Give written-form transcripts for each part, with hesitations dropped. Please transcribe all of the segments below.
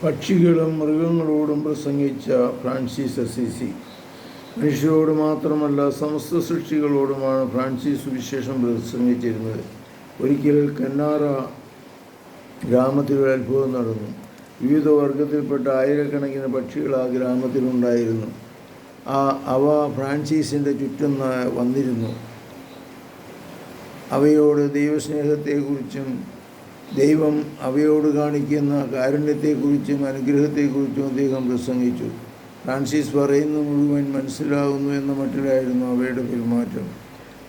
പക്ഷികളും മൃഗങ്ങളോടും പ്രസംഗിച്ച Francis Assisi. മനുഷ്യരോട് മാത്രമല്ല സമസ്ത സൃഷ്ടികളോടുമാണ് ഫ്രാൻസിസ് സുവിശേഷം പ്രസംഗിച്ചിരുന്നത്. ഒരിക്കൽ കന്നാറ ഗ്രാമത്തിൽ ഒരു അത്ഭുതം നടന്നു. വിവിധ വർഗത്തിൽപ്പെട്ട ആയിരക്കണക്കിന് പക്ഷികൾ ആ ഗ്രാമത്തിലുണ്ടായിരുന്നു. അവ ഫ്രാൻസിസിൻ്റെ ചുറ്റും വന്നിരുന്നു. അവയോട് ദൈവസ്നേഹത്തെക്കുറിച്ചും ദൈവം അവയോട് കാണിക്കുന്ന കാരുണ്യത്തെക്കുറിച്ചും അനുഗ്രഹത്തെക്കുറിച്ചും അദ്ദേഹം പ്രസംഗിച്ചു. ഫ്രാൻസിസ് പറയുന്നത് മുഴുവൻ മനസ്സിലാകുന്നു എന്ന മട്ടിലായിരുന്നു അവയുടെ പെരുമാറ്റം.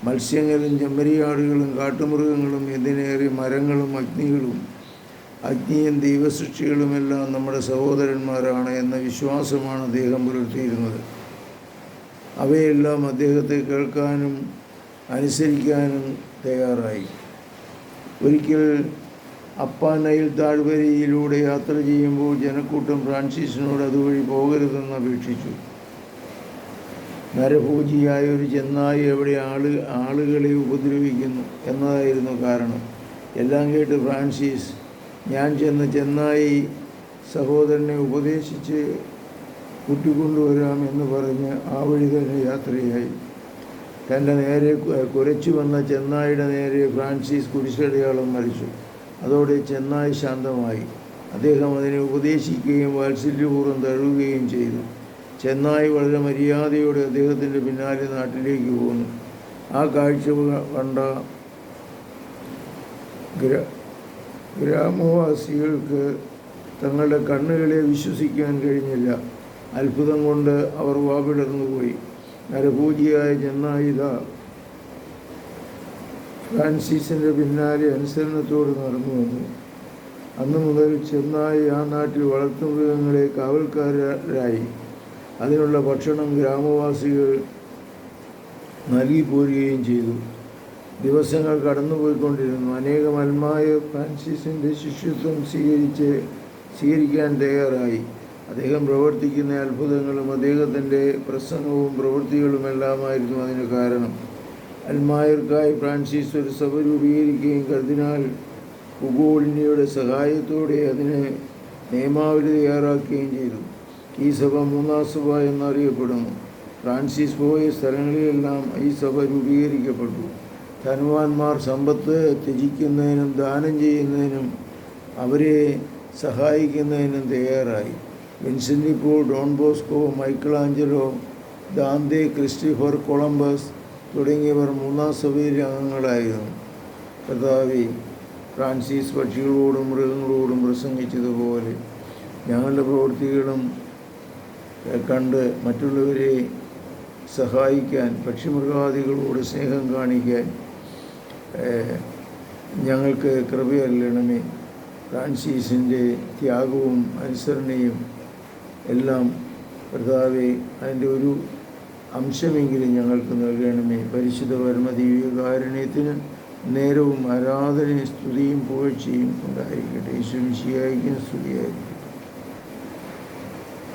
മത്സ്യങ്ങളും ചെമ്മരിയാടുകളും കാട്ടുമൃഗങ്ങളും എന്തിനേറെ മരങ്ങളും അഗ്നിയും ദൈവസൃഷ്ടികളുമെല്ലാം നമ്മുടെ സഹോദരന്മാരാണ് എന്ന വിശ്വാസമാണ് അദ്ദേഹം പുലർത്തിയിരുന്നത്. അവയെല്ലാം അദ്ദേഹത്തെ കേൾക്കാനും അനുസരിക്കാനും തയ്യാറായി. ഒരിക്കൽ അപ്പാനയിൽ താഴ്വരയിലൂടെ യാത്ര ചെയ്യുമ്പോൾ ജനക്കൂട്ടം ഫ്രാൻസിസിനോട് അതുവഴി പോകരുതെന്ന് അപേക്ഷിച്ചു. നരഭോജിയായ ഒരു ചെന്നായി എവിടെ ആളുകളെ ഉപദ്രവിക്കുന്നു എന്നതായിരുന്നു കാരണം. എല്ലാം കേട്ട് ഫ്രാൻസിസ്, ഞാൻ ചെന്ന് ചെന്നായി സഹോദരനെ ഉപദേശിച്ച് കൂട്ടിക്കൊണ്ടുവരാം എന്ന് പറഞ്ഞ് ആ വഴി തന്നെ യാത്രയായി. തൻ്റെ നേരെ കുരച്ചു വന്ന ചെന്നായിയുടെ നേരെ ഫ്രാൻസിസ് കുരിശടയാളം വരച്ചു. അതോടെ ചെന്നായി ശാന്തമായി. അദ്ദേഹം അതിനെ ഉപദേശിക്കുകയും വാത്സല്യപൂർവ്വം തഴുകുകയും ചെയ്തു. ചെന്നായി വളരെ മര്യാദയോടെ അദ്ദേഹത്തിൻ്റെ പിന്നാലെ നാട്ടിലേക്ക് പോന്നു. ആ കാഴ്ച കണ്ട ഗ്രാമവാസികൾക്ക് തങ്ങളുടെ കണ്ണുകളെ വിശ്വസിക്കാൻ കഴിഞ്ഞില്ല. അത്ഭുതം കൊണ്ട് അവർ വാപിളർന്നുപോയി. നരഭൂജിയായ ചെന്നായിത ഫ്രാൻസിസിൻ്റെ പിന്നാലെ അനുസരണത്തോട് നടന്നു വന്നു. അന്നു മുതൽ ചെന്നായി ആ നാട്ടിൽ വളർത്തുമൃഗങ്ങളെ കാവൽക്കാരായി. അതിനുള്ള ഭക്ഷണം ഗ്രാമവാസികൾ നൽകിപ്പോരുകയും ചെയ്തു. ദിവസങ്ങൾ കടന്നുപോയിക്കൊണ്ടിരുന്നു. അനേകം അൽമായ ഫ്രാൻസിസിൻ്റെ ശിഷ്യത്വം സ്വീകരിക്കാൻ തയ്യാറായി. അദ്ദേഹം പ്രവർത്തിക്കുന്ന അത്ഭുതങ്ങളും അദ്ദേഹത്തിൻ്റെ പ്രസംഗവും പ്രവൃത്തികളുമെല്ലാമായിരുന്നു അതിന് കാരണം. അൽമായർക്കായി ഫ്രാൻസിസ് ഒരു സഭ രൂപീകരിക്കുകയും കർദിനാൾ ഉഗോളിനിയുടെ സഹായത്തോടെ അതിന് നിയമാവലി തയ്യാറാക്കുകയും ചെയ്തു. ഈ സഭ മൂന്നാം സഭ എന്നറിയപ്പെടുന്നു. ഫ്രാൻസിസ് പോയ സ്ഥലങ്ങളിലെല്ലാം ഈ സഭ രൂപീകരിക്കപ്പെട്ടു. ധനവാന്മാർ സമ്പത്ത് ത്യജിക്കുന്നതിനും ദാനം ചെയ്യുന്നതിനും അവരെ സഹായിക്കുന്നതിനും തയ്യാറായി. Vincent Paul, Don Bosco, Michelangelo, Dante, Christopher Columbus തുടങ്ങിയവർ മൂന്നാം സഭയിലെ അംഗങ്ങളായിരുന്നു. കർത്താവേ, ഫ്രാൻസിസ് പക്ഷികളോടും മൃഗങ്ങളോടും പ്രസംഗിച്ചതുപോലെ ഞങ്ങളുടെ പ്രവൃത്തികളും കണ്ട് മറ്റുള്ളവരെ സഹായിക്കാൻ, പക്ഷിമൃഗാദികളോട് സ്നേഹം കാണിക്കാൻ ഞങ്ങൾക്ക് കൃപയരുളണമേ. ഫ്രാൻസിസിൻ്റെ ത്യാഗവും അനുസരണയും എല്ലാം കർത്താവേ, അതിൻ്റെ ഒരു അംശമെങ്കിലും ഞങ്ങൾക്ക് നൽകണമേ. പരിശുദ്ധ പരമദിവ്യകാരുണ്യത്തിന് നേരവും ആരാധനയും സ്തുതിയും പുകഴ്ചയും ഉണ്ടായിരിക്കട്ടെ. യേശു മിശിഹായ്ക്കും സ്തുതിയായിരിക്കും.